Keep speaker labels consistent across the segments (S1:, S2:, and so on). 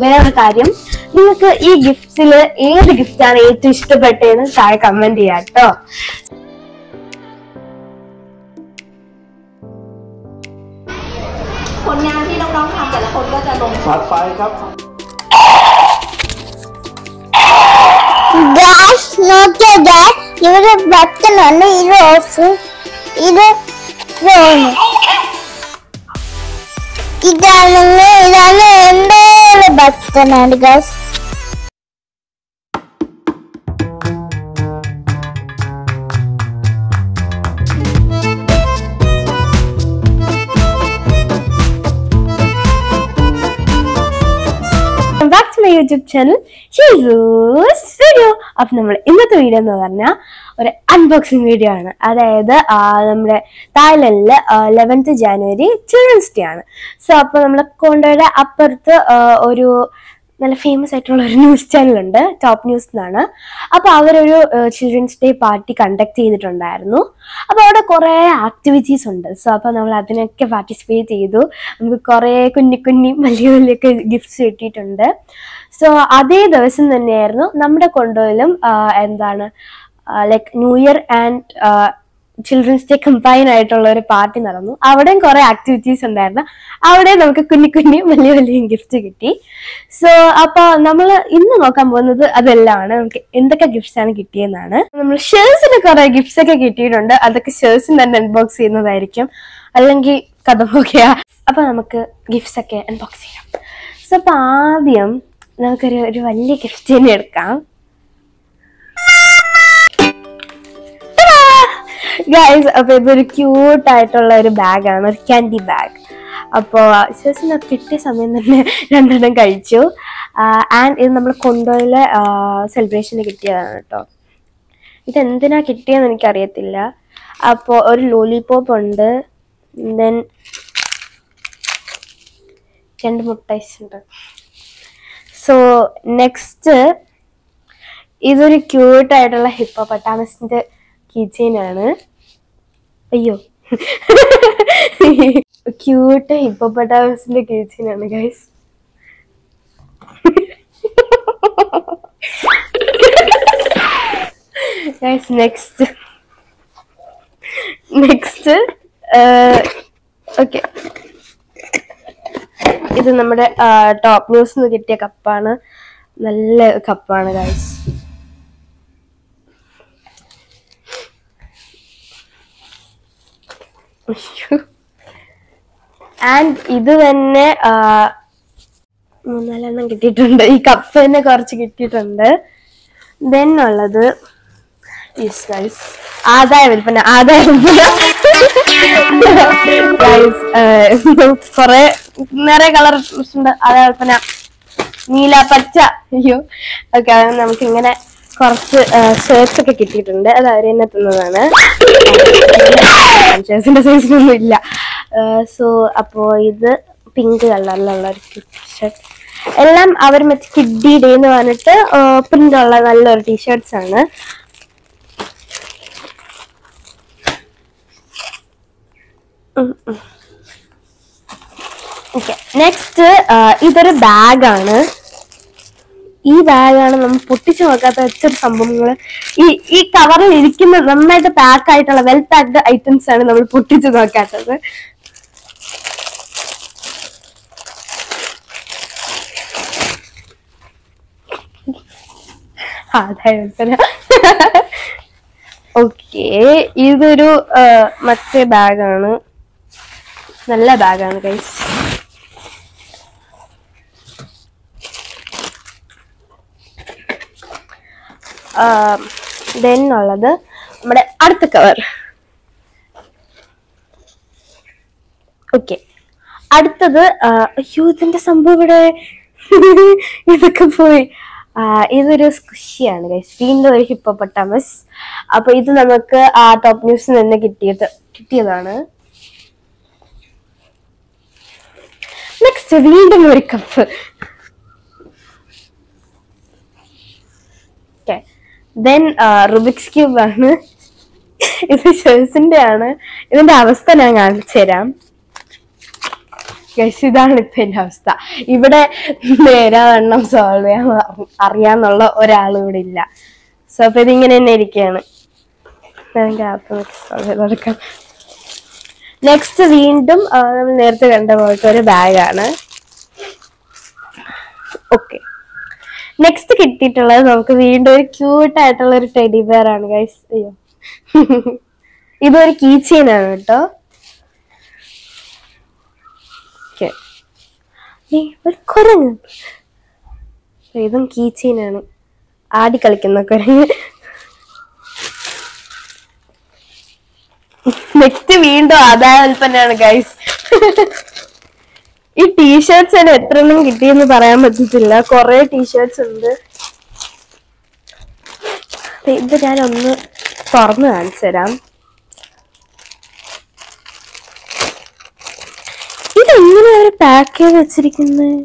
S1: വേറൊരു കാര്യം, നിങ്ങൾക്ക് ഈ ഗിഫ്റ്റ്സില് ഏത് ഗിഫ്റ്റാണ് ഏറ്റവും ഇഷ്ടപ്പെട്ടതെന്ന് താഴെ കമന്റ് ചെയ്യാം കേട്ടോ.
S2: Guys, note that ഇവിടെ ബട്ടൺ ആണ്, ഇത് ഓഫ്, ഇത് ഓൺ. ഇതാണ് എന്റെ ബട്ടൺ ആണ് guys.
S1: Back to my YouTube channel ഷീസൂസ് വീഡിയോ. അപ്പൊ നമ്മൾ ഇന്നത്തെ വീഡിയോ എന്ന് പറഞ്ഞാൽ ഒരു അൺബോക്സിങ് വീഡിയോ ആണ്. അതായത് നമ്മുടെ തായ്ലൻഡില് 11th January ചിൽഡ്രൻസ് ഡേ ആണ്. സോ അപ്പൊ നമ്മളെ കൊണ്ടോയുടെ അപ്പുറത്ത് ഒരു നല്ല ഫേമസ് ആയിട്ടുള്ള ഒരു ന്യൂസ് ചാനലുണ്ട്, ടോപ്പ് ന്യൂസ് എന്നാണ്. അപ്പൊ അവരൊരു ചിൽഡ്രൻസ് ഡേ പാർട്ടി കണ്ടക്ട് ചെയ്തിട്ടുണ്ടായിരുന്നു. അപ്പൊ അവിടെ കുറെ ആക്ടിവിറ്റീസ് ഉണ്ട്. സോ അപ്പൊ നമ്മൾ അതിനൊക്കെ പാർട്ടിസിപ്പേറ്റ് ചെയ്തു. നമുക്ക് കുറെ കുഞ്ഞി വലിയൊക്കെ ഗിഫ്റ്റ്സ് കിട്ടിയിട്ടുണ്ട്. സോ അതേ ദിവസം തന്നെയായിരുന്നു നമ്മുടെ കൊണ്ടോയിലും like new year and children's day combine ആയിട്ടുള്ള ഒരു പാർട്ടി നടന്നു. അവിടെയും കുറെ ആക്ടിവിറ്റീസ് ഉണ്ടായിരുന്നു. അവിടെ നമുക്ക് കുഞ്ഞി വലിയ ഗിഫ്റ്റ് കിട്ടി. സോ അപ്പൊ നമ്മൾ ഇന്ന് നോക്കാൻ പോകുന്നത് അതെല്ലാമാണ്, നമുക്ക് എന്തൊക്കെ ഗിഫ്റ്റ്സ് ആണ് കിട്ടിയെന്നാണ്. നമ്മൾ ഷേഴ്സിന് കുറെ ഗിഫ്റ്റ്സ് ഒക്കെ കിട്ടിയിട്ടുണ്ട്. അതൊക്കെ ഷേഴ്സിന് തന്നെ അൺബോക്സ് ചെയ്യുന്നതായിരിക്കും, അല്ലെങ്കിൽ കഥ പോകയാ. അപ്പൊ നമുക്ക് ഗിഫ്റ്റ്സ് ഒക്കെ അൺബോക്സ് ചെയ്യാം. സോ അപ്പൊ ആദ്യം നമുക്കൊരു വലിയ ഗിഫ്റ്റ് തന്നെ എടുക്കാം. ഗൈസ്, അപ്പൊ ഇതൊരു ക്യൂട്ട് ആയിട്ടുള്ള ഒരു ബാഗാണ്, ഒരു ക്യാൻഡി ബാഗ്. അപ്പോൾ ശേഷം കിട്ടിയ സമയം തന്നെ 2 എണ്ണം കഴിച്ചു. ആൻഡ് ഇത് നമ്മൾ കൊണ്ടോയിലെ സെലിബ്രേഷന് കിട്ടിയതാണ് കേട്ടോ. ഇതെന്തിനാ കിട്ടിയെന്ന് എനിക്കറിയത്തില്ല. അപ്പോൾ ഒരു ലോലിപോപ്പ് ഉണ്ട്, ദെൻ 2 മുട്ടൈസ് ഉണ്ട്. സോ നെക്സ്റ്റ് ഇതൊരു ക്യൂട്ടായിട്ടുള്ള ഹിപ്പോപ്പൊട്ടാമസിന്റെ കീചെയിനാണ്. അയ്യോ, ക്യൂട്ട് ഹിപ്പോപ്പൊട്ടാമസിന്റെ കീചെയിനാണ് ഗൈസ്. ഗൈസ് നെക്സ്റ്റ് ഓക്കെ, ഇത് നമ്മുടെ ടോപ്പ് ന്യൂസിന്ന് കിട്ടിയ കപ്പാണ്. നല്ല കപ്പാണ് ഗൈസ്. ആൻഡ് ഇത് തന്നെ 3-4 എണ്ണം കിട്ടിയിട്ടുണ്ട്. ഈ കപ്പ് തന്നെ കുറച്ച് കിട്ടിയിട്ടുണ്ട്. ദെൻ ഉള്ളത് ആദായ വിൽപ്പന കൊറേ നിറയെ കളർ ഉണ്ട്. ആദായ വിൽപ്പന നീല, പച്ച. അയ്യോ, ഓക്കെ. നമുക്ക് ഇങ്ങനെ കുറച്ച് ഷർട്ട്സ് ഒക്കെ കിട്ടിയിട്ടുണ്ട്. അത് അവർ തന്നെ തന്നതാണ്. ഷർട്ട്സിന്റെ സൈസിനൊന്നും ഇല്ല. സോ അപ്പോ ഇത് പിങ്ക് കളറിലുള്ള ഒരു ടീഷർട്ട്. എല്ലാം അവർ മറ്റേ കിഡ്ഡി ഡേ എന്ന് പറഞ്ഞിട്ട് പ്രിന്റ് ഉള്ള നല്ലൊരു ടീഷർട്ട്സ് ആണ്. ഓക്കെ, നെക്സ്റ്റ് ഇതൊരു ബാഗാണ്. ഈ ബാഗാണ് നമ്മൾ പൊട്ടിച്ചു നോക്കാത്ത വെച്ചൊരു സംഭവങ്ങള്. ഈ കവറിൽ ഇരിക്കുന്ന നന്നായിട്ട് പാക്ക് ആയിട്ടുള്ള വെൽ പാക്ഡ് ഐറ്റംസ് ആണ് നമ്മൾ പൊട്ടിച്ചു നോക്കാത്തത്. ഓക്കെ, ഇതൊരു മറ്റേ ബാഗാണ്. നല്ല ബാഗാണ് ഗൈസ്. ദെൻ ഉള്ളത് നമ്മുടെ അടുത്ത കവർ. ഓക്കെ, അടുത്തത് അയ്യോ, ഇതിന്റെ സംഭവം ഇവിടെ ഇതൊക്കെ പോയി. ഇതൊരു സ്ക്വിഷിയാണ് ഗൈസ്, വീണ്ടും ഒരു ഹിപ്പോപ്പൊട്ടാമസ്. അപ്പൊ ഇത് നമുക്ക് ടോപ്പ് ന്യൂസിൽ നിന്ന് കിട്ടിയതാണ്. നെക്സ്റ്റ് വീണ്ടും ഒരു കപ്പ്. ദെൻ റുബിക്സ് ക്യൂബ് ആണ്. ഇത് ഷേഴ്സിന്റെ ആണ്. ഇതിന്റെ അവസ്ഥ ഞാൻ കാണിച്ചു തരാം. ഗൈസ് ഇതാണ് ഇപ്പൊ എന്റെ അവസ്ഥ. ഇവിടെ നേരാവണ്ണം സോൾവ് ചെയ്യാൻ അറിയാന്നുള്ള ഒരാൾ ഇവിടെ ഇല്ല. സോ അപ്പൊ ഇതിങ്ങനെ തന്നെ ഇരിക്കുകയാണ്. നെക്സ്റ്റ് വീണ്ടും നമ്മൾ നേരത്തെ കണ്ട പോലത്തെ ഒരു ബാഗാണ്. ഓക്കെ, നെക്സ്റ്റ് കിട്ടിയിട്ടുള്ളത് നമുക്ക് വീണ്ടും ഒരു ക്യൂട്ടായിട്ടുള്ള ഒരു ടെഡി ബെയർ ആണ് ഗൈസ്. അയ്യോ, ഇതൊരു കീ ചെയിൻ ആണ് കേട്ടോ. ഒരു കുരങ്ങ്, ഇതും കീ ചെയിൻ ആണ്. ആടി കളിക്കുന്ന കുരങ്ങ്. നെക്സ്റ്റ് വീണ്ടും ആദായ ഉൽപ്പന്നമാണ് ഗൈസ്. ഈ ടീഷർട്സ് തന്നെ എത്ര എണ്ണം കിട്ടിയെന്ന് പറയാൻ പറ്റത്തില്ല. കുറെ ടീഷർട്സ് ഉണ്ട്. ഇത് ഞാനൊന്ന് തുറന്ന് കാണിച്ചു തരാം. ഇതെങ്ങനെ ഒരു പാക്ക് ചെയ്ത് വെച്ചിരിക്കുന്നത്?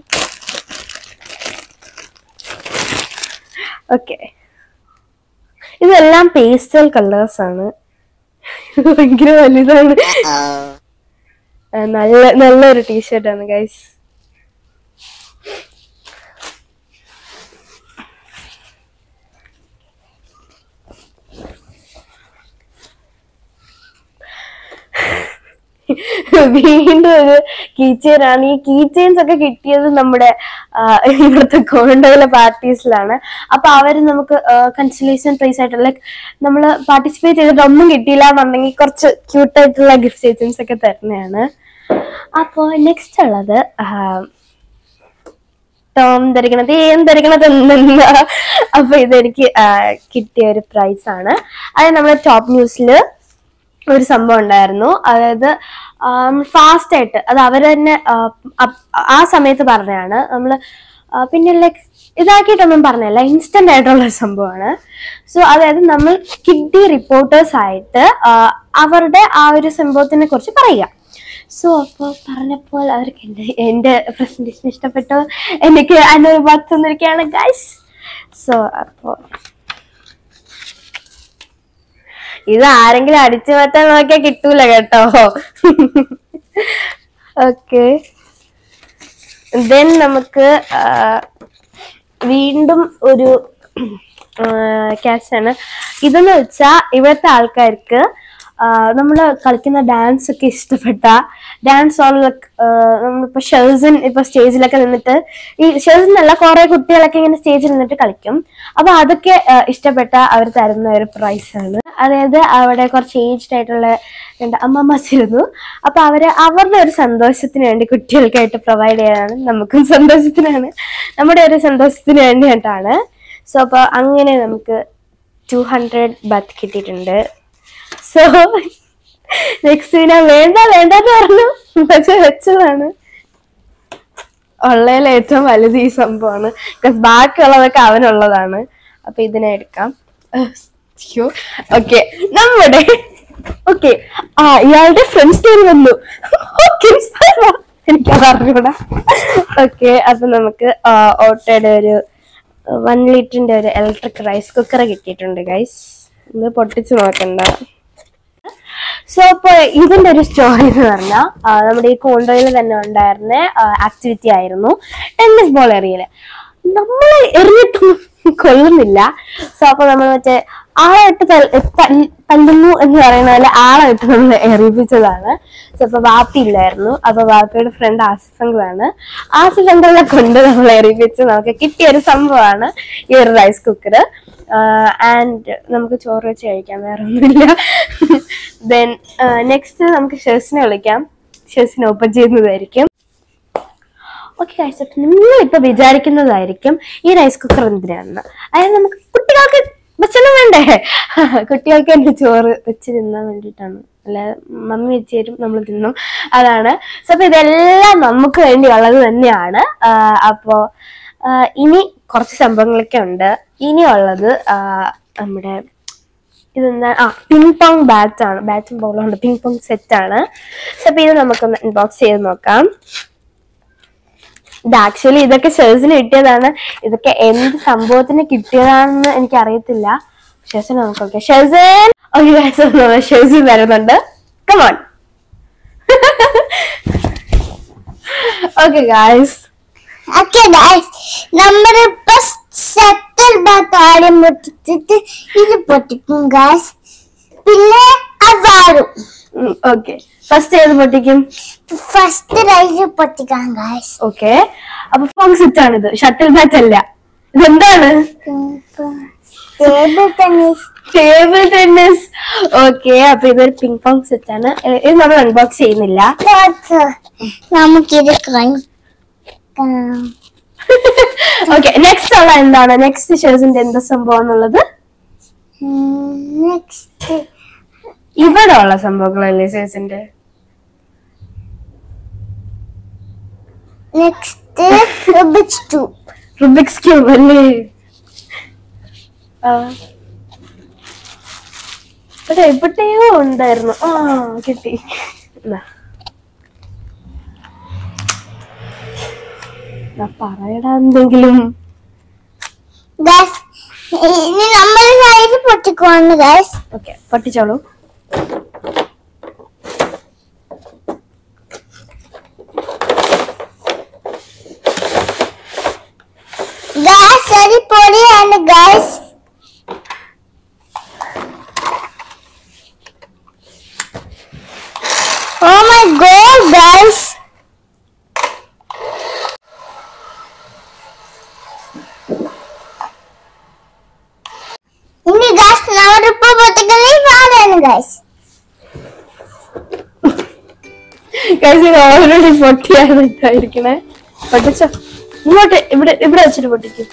S1: ഓക്കെ, ഇതെല്ലാം പേസ്റ്റൽ കളേഴ്സ് ആണ്. ഭയങ്കര വലുതാണ്. നല്ലൊരു ടീഷർട്ടാണ് ഗൈസ്. വീണ്ടും ഒരു കീ ചെയിൻ ആണ്. ഈ കീ ചെയിൻസ് ഒക്കെ കിട്ടിയത് നമ്മുടെ ഇവിടുത്തെ കോണ്ടയിലെ പാർട്ടീസിലാണ്. അപ്പൊ അവര് നമുക്ക് കൺസലേഷൻ പ്രൈസ് ആയിട്ടുള്ള, ലൈക്ക് നമ്മള് പാർട്ടിസിപ്പേറ്റ് ചെയ്തിട്ട് ഒന്നും കിട്ടിയില്ല എന്നുണ്ടെങ്കിൽ കുറച്ച് ക്യൂട്ടായിട്ടുള്ള ഗിഫ്റ്റ് ഐറ്റംസ് ഒക്കെ തരുന്നതാണ്. അപ്പൊ നെക്സ്റ്റ് ഉള്ളത് ടോം ധരിക്കണത് ഏം ധരിക്കണത് എന്തെന്ന. അപ്പൊ ഇതെനിക്ക് കിട്ടിയ ഒരു പ്രൈസ് ആണ്. അത് നമ്മുടെ ടോപ്പ് ന്യൂസില് ഒരു സംഭവം ഉണ്ടായിരുന്നു. അതായത് ഫാസ്റ്റ് ആയിട്ട് അത് അവർ തന്നെ ആ സമയത്ത് പറഞ്ഞതാണ്. നമ്മള് പിന്നെ ലൈക്ക് ഇതാക്കിയിട്ടൊന്നും പറഞ്ഞല്ല, ഇൻസ്റ്റന്റ് ആയിട്ടുള്ള സംഭവമാണ്. സോ അതായത് നമ്മൾ കിഡ്നി റിപ്പോർട്ടേഴ്സ് ആയിട്ട് അവരുടെ ആ ഒരു സംഭവത്തിനെ കുറിച്ച് പറയുക. സോ അപ്പോൾ പറഞ്ഞപ്പോൾ അവർക്ക് എന്റെ പ്രസന്റേഷൻ ഇഷ്ടപ്പെട്ടു. എനിക്ക് അതിനൊരു വർക്ക് തന്നിരിക്കുകയാണ് ഗൈസ്. സോ അപ്പോൾ ഇത് ആരെങ്കിലും അടിച്ചു മാറ്റാൻ നോക്കിയാൽ കിട്ടൂല കേട്ടോ. ഓക്കെ, ദെൻ നമുക്ക് വീണ്ടും ഒരു ക്യാഷ് ആണ്. ഇതെന്ന് വെച്ചാ ഇവിടുത്തെ ആൾക്കാർക്ക് നമ്മള് കളിക്കുന്ന ഡാൻസ് ഒക്കെ ഇഷ്ടപ്പെട്ട ഡാൻസ് നമ്മളിപ്പോ ഷെർസിൻ ഇപ്പൊ സ്റ്റേജിലൊക്കെ നിന്നിട്ട്, ഈ ഷെർസിനല്ല കുറെ കുട്ടികളൊക്കെ ഇങ്ങനെ സ്റ്റേജിൽ നിന്നിട്ട് കളിക്കും. അപ്പൊ അതൊക്കെ ഇഷ്ടപ്പെട്ട അവർ തരുന്ന ഒരു പ്രൈസ് ആണ്. അതായത് അവിടെ കുറച്ച് ഏജ്ഡ് ആയിട്ടുള്ള രണ്ട് അമ്മമാസിരുന്നു. അപ്പൊ അവരുടെ ഒരു സന്തോഷത്തിന് വേണ്ടി കുട്ടികൾക്കായിട്ട് പ്രൊവൈഡ് ചെയ്യാനാണ്. നമുക്കും സന്തോഷത്തിനാണ്, നമ്മുടെ ഒരു സന്തോഷത്തിന് വേണ്ടിയിട്ടാണ്. സോ അപ്പൊ അങ്ങനെ നമുക്ക് 200 ബത്ത് കിട്ടിയിട്ടുണ്ട്. സോ നെക്സ്റ്റ് ഞാൻ വേണ്ടെന്ന് പറഞ്ഞു, പക്ഷെ വെച്ചതാണ്. ഉള്ളതിൽ ഏറ്റവും വലുത് ഈ സംഭവമാണ്. ബിക്കോസ് ബാക്കിയുള്ളതൊക്കെ അവനുള്ളതാണ്. അപ്പൊ ഇതിനെ എടുക്കാം. ഓക്കെ, നമ്മുടെ ഇയാളുടെ ഫ്രണ്ട്സ് ടൂർ വന്നു. എനിക്കത് അറിഞ്ഞൂടാ. ഓക്കെ, അപ്പൊ നമുക്ക് ഓട്ടോയുടെ ഒരു 1 ലിറ്ററിന്റെ ഒരു ഇലക്ട്രിക് റൈസ് കുക്കർ കിട്ടിയിട്ടുണ്ട് ഗൈസ്. ഇത് പൊട്ടിച്ച് നോക്കണ്ട. സോ അപ്പൊ ഇതിന്റെ ഒരു സ്റ്റോറി എന്ന് പറഞ്ഞാൽ നമ്മുടെ ഈ കോണ്ടോയിൽ തന്നെ ഉണ്ടായിരുന്ന ആക്ടിവിറ്റി ആയിരുന്നു ടെന്നീസ് ബോൾ എറിയല്. നമ്മൾ എറിഞ്ഞിട്ടൊന്നും കൊള്ളുന്നില്ല. സോ അപ്പൊ നമ്മൾ മറ്റേ ആളെ ഇട്ട് തല്ലുന്നു എന്ന് പറയുന്ന പോലെ ആളെ ഇട്ട് നമ്മൾ എറിയിപ്പിച്ചതാണ്. സോ അപ്പൊ വാപ്പി ഇല്ലായിരുന്നു. അപ്പൊ വാപ്പിയുടെ ഫ്രണ്ട് ആസിഫ് അങ്കിളാണ്. ആസിഫ് അങ്കിളിനെ കൊണ്ട് നമ്മൾ എറിയിപ്പിച്ച് നമുക്ക് കിട്ടിയ ഒരു സംഭവമാണ് ഈ ഒരു റൈസ് കുക്കർ. ആൻഡ് നമുക്ക് ചോറ് വെച്ച് കഴിക്കാം, വേറെ ഒന്നുമില്ല. ദെൻ നെക്സ്റ്റ് നമുക്ക് ഷെർസിനെ വിളിക്കാം. ഷെർസിനെ ഓപ്പൺ ചെയ്യുന്നതായിരിക്കും. ഓക്കെ ഗൈസ്, നിങ്ങൾ ഇപ്പൊ വിചാരിക്കുന്നതായിരിക്കും ഈ റൈസ് കുക്കർ എന്തിനാണെന്ന്. അതായത് നമുക്ക് കുട്ടികൾക്ക് ഭക്ഷണം വേണ്ടേ, കുട്ടികൾക്ക് എന്റെ ചോറ് വെച്ച് തിന്നാൻ വേണ്ടിയിട്ടാണ്. അല്ല, മമ്മി വെച്ച് തരും, നമ്മൾ തിന്നും, അതാണ്. സോ അപ്പൊ ഇതെല്ലാം നമുക്ക് വേണ്ടി ഉള്ളത് തന്നെയാണ്. അപ്പോ ഇനി കുറച്ച് സംഭവങ്ങളൊക്കെ ഉണ്ട്. ഇനിയുള്ളത് നമ്മുടെ ഇതെന്താ പിങ് പോങ് ബാറ്റ് ആണ്. ബാറ്റും ബോളും ഉണ്ട്, പിങ് പോങ് സെറ്റ് ആണ്. സോ അപ്പൊ ഇത് നമുക്കൊന്ന് അൺബോക്സ് ചെയ്ത് നോക്കാം. ഇത് ആക്ച്വലി ഇതൊക്കെ ഷെർസിന് കിട്ടിയതാണ്. ഇതൊക്കെ എന്ത് സംഭവത്തിന് കിട്ടിയതാണെന്ന് എനിക്ക് അറിയത്തില്ല. ഷെർസിന് നോക്കാം. ഷെർസിൻ വരുന്നുണ്ട്. Come on. Okay, guys.
S2: Okay, guys. നമ്മുടെ ഷട്ടിൽ ബാറ്റ് ആദ്യം പൊട്ടിച്ചിട്ട് ഇത് പൊട്ടിക്കും guys. പിന്നെ അതാരും.
S1: Okay. ഫസ്റ്റ് ഏത് പൊട്ടിക്കും?
S2: ഫസ്റ്റ് റൈസ് പൊട്ടിക്കാം guys.
S1: Okay. അപ്പൊ ഫോങ് സെറ്റ് ആണിത്, ഷട്ടിൽ ബാറ്റ് അല്ല. ഇതെന്താണ്? Table tennis. ഓക്കെ, അപ്പൊ ഇതൊരു പിങ് പോങ് സെറ്റ് ആണ്. ഇത് നമ്മൾ അൺബോക്സ് ചെയ്യുന്നില്ല.
S2: നമുക്കിത്
S1: ഓക്കെ, നെക്സ്റ്റ് ഉള്ള എന്താണ്? നെക്സ്റ്റ് ഷേഴ്സിന്റെ എന്താ സംഭവം എന്നുള്ളത്?
S2: നെക്സ്റ്റ്
S1: ഇവിടെ ഉള്ള സംഭവങ്ങളല്ലേ ഷേഴ്സിന്റെ?
S2: നെക്സ്റ്റ്
S1: റുബിക്സ് ക്യൂബ് അല്ലേ? എവിടെയോ ഉണ്ടായിരുന്നു. കിട്ടി. പറയടാ എന്തെങ്കിലും.
S2: ഇനി നമ്മൾ സൈഡ് പൊട്ടിക്കോണ്ട് ഗൈസ്.
S1: ഓക്കെ, പൊട്ടിച്ചോളൂ.
S2: ഗൈസ് ഒരു പൊടിയാണ് guys. Oh my god guys. ഇനി ഗൈസ് നമ്മളിപ്പോ പൊട്ടിക്കുന്നത് ഇതാണ് ഗൈസ്.
S1: ഗൈസ് ഇത് ഓൾറെഡി പൊട്ടിയാണ് ഇട്ടായിരിക്കണേ. പൊട്ടിച്ചോ, ഇങ്ങോട്ട് ഇവിടെ വെച്ചിട്ട് പൊട്ടിക്കും.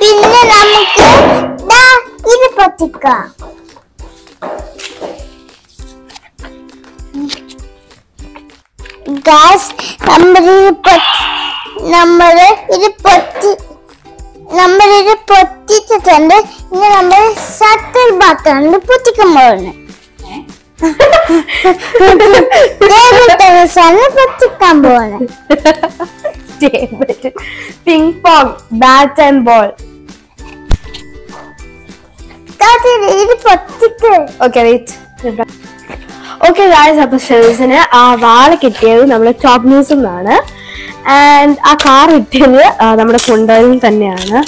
S2: പിന്നെ നമുക്ക് ഇത് പൊട്ടിക്കാം. ഗൈസ് നമ്മളിത് പൊട്ടിച്ചിട്ടുണ്ട്. ഇനി നമ്മൾ ഷട്ടിൽ ബാറ്റാണ് പൊട്ടിക്കാൻ പോകുന്നത്. പൊട്ടിക്കാൻ പോകുന്നത്
S1: ping pong bat and ball.
S2: ഇത് പൊട്ടിക്ക്.
S1: Okay, wait. ഓക്കെ ഗായ്സ്, അപ്പൊ ഷെൽസിന് ആ വാള് കിട്ടിയത് നമ്മുടെ ടോപ്പ് ന്യൂസിൽ നിന്നാണ്. ആൻഡ് ആ കാർ കിട്ടിയത് നമ്മുടെ കൊണ്ടുവരിൽ തന്നെയാണ്.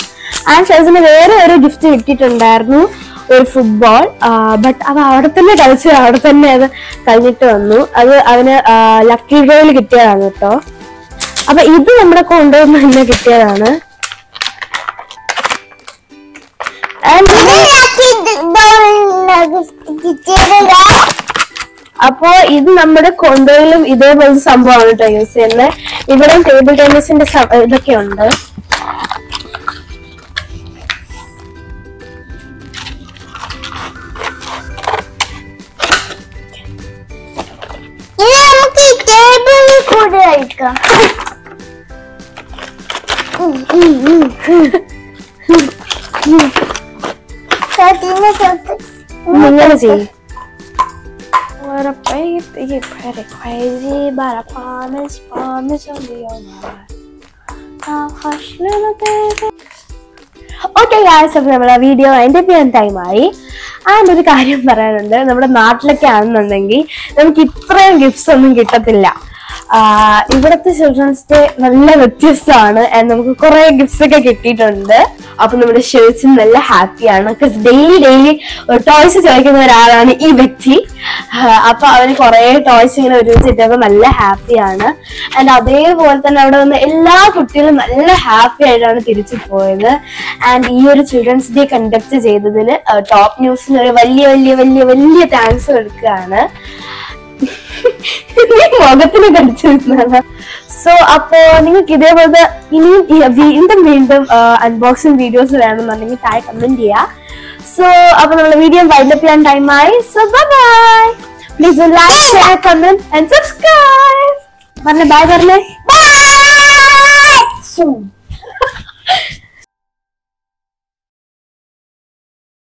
S1: ആൻഡ് ഷെൽസിന് വേറെ ഒരു ഗിഫ്റ്റ് കിട്ടിയിട്ടുണ്ടായിരുന്നു, ഒരു ഫുട്ബോൾ. ബട്ട് അത് അവിടെ തന്നെ കളിച്ച് അവിടെ തന്നെ അത് കഴിഞ്ഞിട്ട് വന്നു. അത് അവന് ലക്കി ഡ്രോയിൽ കിട്ടിയതാണ് കേട്ടോ. അപ്പൊ ഇത് നമ്മുടെ കൊണ്ടുവന്ന് തന്നെ കിട്ടിയതാണ്. അപ്പോ ഇത് നമ്മുടെ കൊണ്ടോയിലും ഇതേപോലത്തെ സംഭവമാണ് കേട്ടോ യൂസ് ചെയ്യുന്നത്. ഇവിടെ ടേബിൾ ടെന്നീസിന്റെ ഇതൊക്കെ ഉണ്ട്. ഇങ്ങനെ ചെയ്യും. crazy, but I promise I'll be alright. Hush, little baby. Okay guys, അപ്പൊ നമ്മളെ വീഡിയോ അതിന്റെ ടൈം ആയി. ആൻഡ് ഒരു കാര്യം പറയാനുണ്ട്, നമ്മുടെ നാട്ടിലൊക്കെ ആണെന്നുണ്ടെങ്കിൽ നമുക്ക് ഇത്രയും ഗിഫ്റ്റ്സ് ഒന്നും കിട്ടത്തില്ല. ഇവിടുത്തെ ചിൽഡ്രൻസ് ഡേ നല്ല വ്യത്യസ്തമാണ്. ആൻഡ് നമുക്ക് കുറെ ഗിഫ്റ്റ്സ് ഒക്കെ കിട്ടിയിട്ടുണ്ട്. അപ്പൊ നമ്മുടെ ഷേഴ്സിന് നല്ല ഹാപ്പിയാണ്. ഡെയിലി ടോയ്സ് ചോദിക്കുന്ന ഒരാളാണ് ഈ വ്യക്തി. അപ്പൊ അവന് കുറെ ടോയ്സ് ഇങ്ങനെ ഒരുമിച്ചിട്ടപ്പോ നല്ല ഹാപ്പിയാണ്. ആൻഡ് അതേപോലെ തന്നെ അവിടെ വന്ന എല്ലാ കുട്ടികളും നല്ല ഹാപ്പി ആയിട്ടാണ് തിരിച്ചു പോയത്. ആൻഡ് ഈ ഒരു ചിൽഡ്രൻസ് ഡേ കണ്ടക്ട് ചെയ്തതിന് ടോപ്പ് ന്യൂസിന് ഒരു വലിയ വലിയ വലിയ വലിയ താങ്ക്സ് കൊടുക്കുകയാണ്. മുഖത്തിന് കടിച്ചിരുന്നതാണ്. സോ അപ്പോ നിങ്ങൾക്ക് ഇതേപോലത്തെ ഇനിയും വീണ്ടും അൺബോക്സിംഗ് വീഡിയോസ് വേണമെന്നുണ്ടെങ്കിൽ താഴെ കമന്റ് ചെയ്യാം. സോ അപ്പൊ നമ്മളെ വീഡിയോ വൈൻഡ് അപ്പ് ചെയ്യാൻ ടൈമായി. So bye. Please do like, share, comment and subscribe. Bye.
S2: Bye. Soon.